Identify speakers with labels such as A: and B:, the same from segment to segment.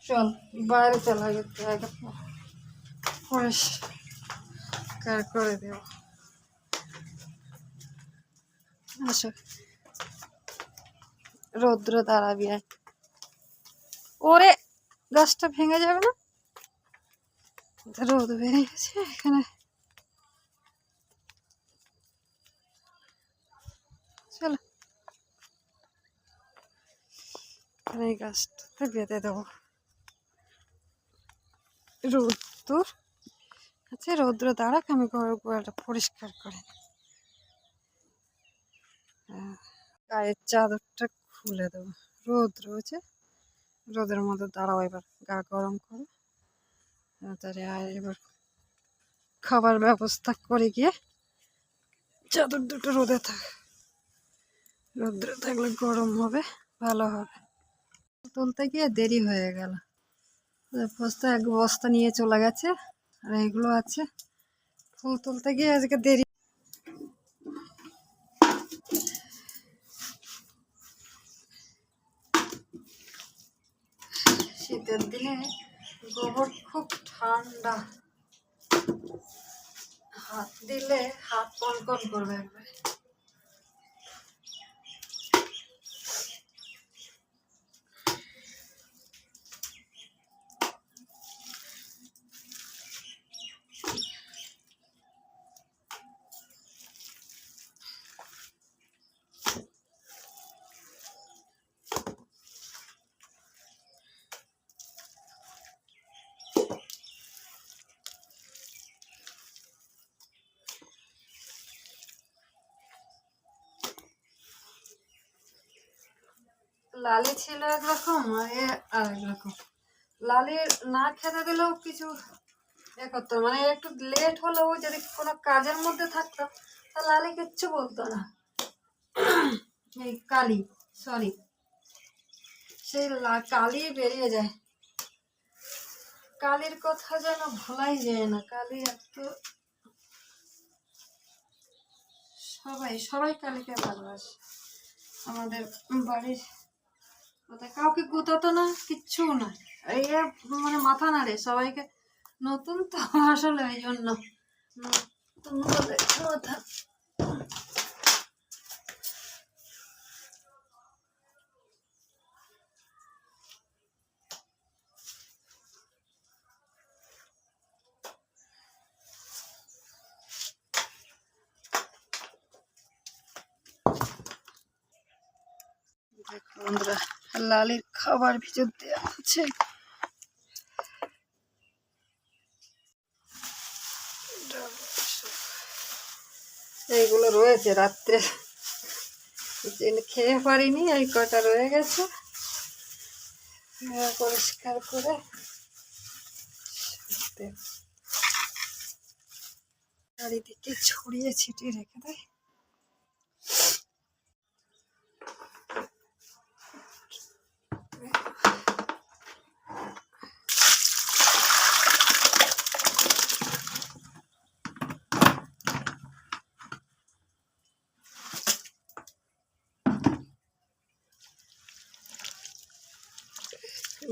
A: চল বাইরে চলা যেতে আগে পরিষ্কার করে দেব। আসো রৌদ্র দাঁড়াবি। ওরে গাছটা ভেঙে যাবে না? রোদ বেড়ে গেছে এখানে। চলো এই গাছটাতে বেঁধে দেবো। রোদ্দুর আচ্ছা, রৌদ্র দাঁড়াক, আমি গোয়ালটা পরিষ্কার করে গায়ের চাদরটা খুলে দেবো। রোদ রয়েছে, রোদের মধ্যে দাঁড়াও, এবার গা গরম করে তাড়াতাড়ি। আর এবার খাবার ব্যবস্থা করে গিয়ে চাদর দুটো রোদে থাক, রোদ্রে থাকলে গরম হবে, ভালো হবে। তুলতে গিয়ে দেরি হয়ে গেল, বস্তা এক বস্তা নিয়ে চলে গেছে, আর এগুলো আছে। ফুল তুলতে গিয়ে আজকে দেরি। শীতের দিনে গোবর খুব ঠান্ডা, হাত দিলে হাত কনকন করবে একবার। লালি ছিল একরকম, আর একরকম। লালি না খেতে দিলেও কিছু এ করতো, মানে একটু লেট হলেও যদি কোনো কাজের মধ্যে থাকতো তা লালি কিচ্ছু বলতো না। এই কালি, সরি, সেই কালি বেরিয়ে যায়। কালির কথা যেন ভোলাই যায় না। কালি এত সবাই কালিকে ভালোবাসে। আমাদের বাড়ির কাউকে গোতাতো না, কিচ্ছু না, এই মানে মাথা নাড়ে সবাইকে। নতুন তো আসলে এই জন্য নতুন বলে মাথা। দেখো বন্ধুরা, লালির খাবার ভিতর দেওয়া আছে। এইগুলো রয়েছে রাত্রে খেয়ে পারিনি, এই কটা রয়ে গেছে, পরিষ্কার করে চারিদিকে ছড়িয়ে ছিটিয়ে রেখে দেয়।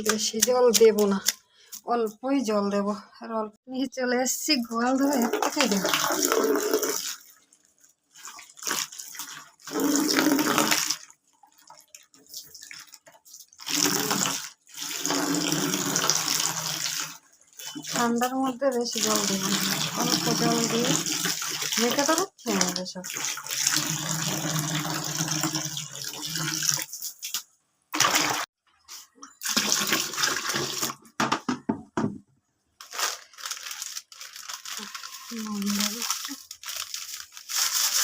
A: বেশি জল দেব না, অল্পই জল দেব। আর অল্প নিয়ে চলে এসেছি গোয়াল ধরে, এর থেকেই দেব। ঠান্ডার মধ্যে বেশি জল দেব না, অল্প জল দিয়ে মেখে দেবো, খেয়ে নেবে সব।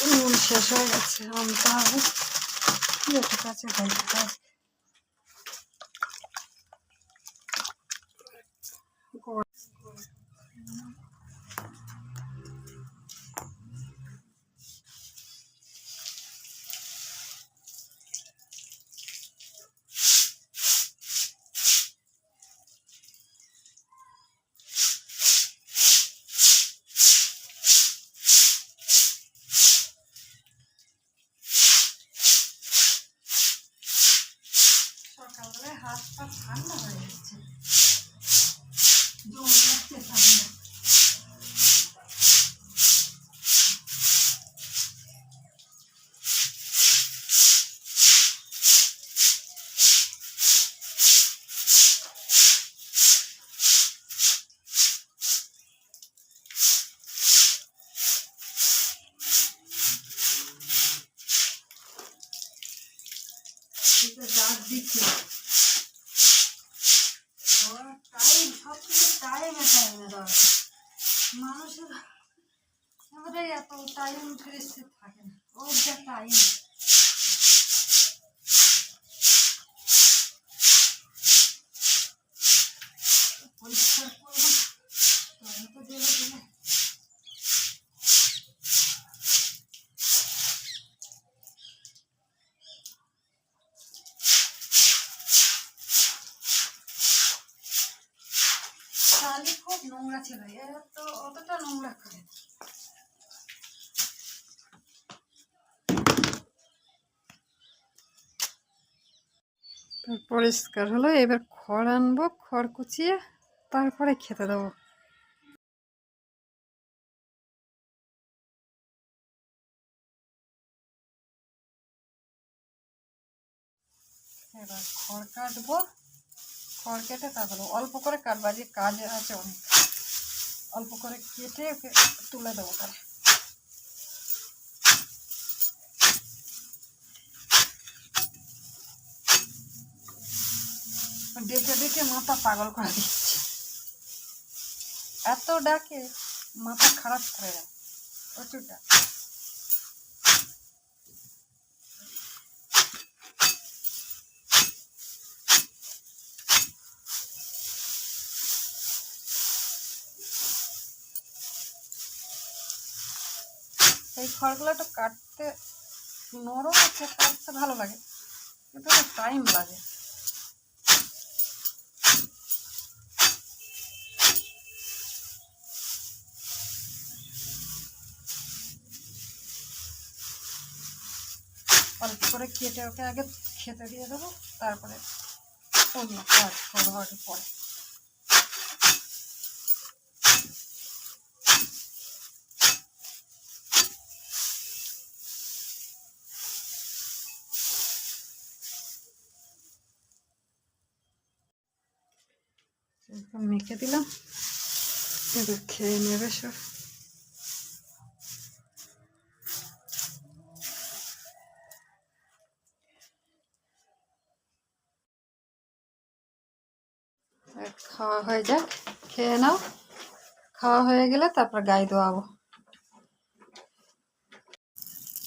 A: নুন শেষ হয়ে গেছে, আনতে হবে। যেটুকু আছে দেখতে সকালবেলায় হাত পা ঠান্ডা হয়ে যাচ্ছে। টাইম, সব কিছু টাইমে টাইমে দরকার। মানুষের এবারে এত টাইম ফিরিস্তি থাকে না, ওর যা টাইম। পরিষ্কার করবো তো দেবে দিলে। শালি খুব নোংরা ছিল, এর তো অতটা নোংরা করে। পরিষ্কার হলো, এবার খড় আনবো, খড় কুচিয়ে তারপরে খেতে দেবো। এবার খড় কাটবো, খড় কেটে তারপরে অল্প করে কাটবো, যে কাজ আছে অনেক, অল্প করে কেটে ওকে তুলে দেবো। তাহলে ডেকে ডেকে মাথা পাগল করে দিচ্ছে, এত ডাকে মাথা খারাপ করে দেয় প্রচুরটা। এই খড়গুলো একটু কাটতে নরম আছে, কাটতে ভালো লাগে, কিন্তু টাইম লাগে। অল্প করে কেটে ওকে আগে খেতে দিয়ে দেবো, তারপরে অন্য কাজ করবো একটু পরে। মেখে দিলাম, এবার খেয়ে নেবে সব। খাওয়া হয়ে যাক, খেয়ে নাও। খাওয়া হয়ে গেলে তারপর গায়ে দোয়াবো।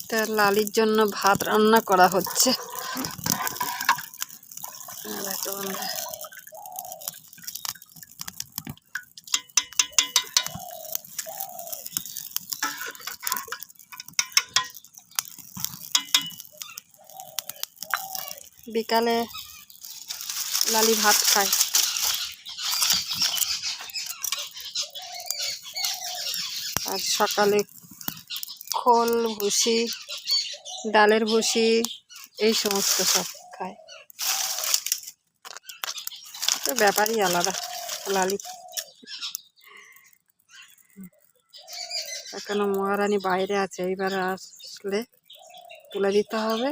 A: তা লালির জন্য ভাত রান্না করা হচ্ছে। বিকালে লালি ভাত খায়, আর সকালে খোল, ভুসি, ডালের ভুসি, এই সমস্ত সব খায়। তো ব্যাপারই আলাদা লালি। এখনো মহারানী বাইরে আছে, এইবার আসলে তুলে দিতে হবে।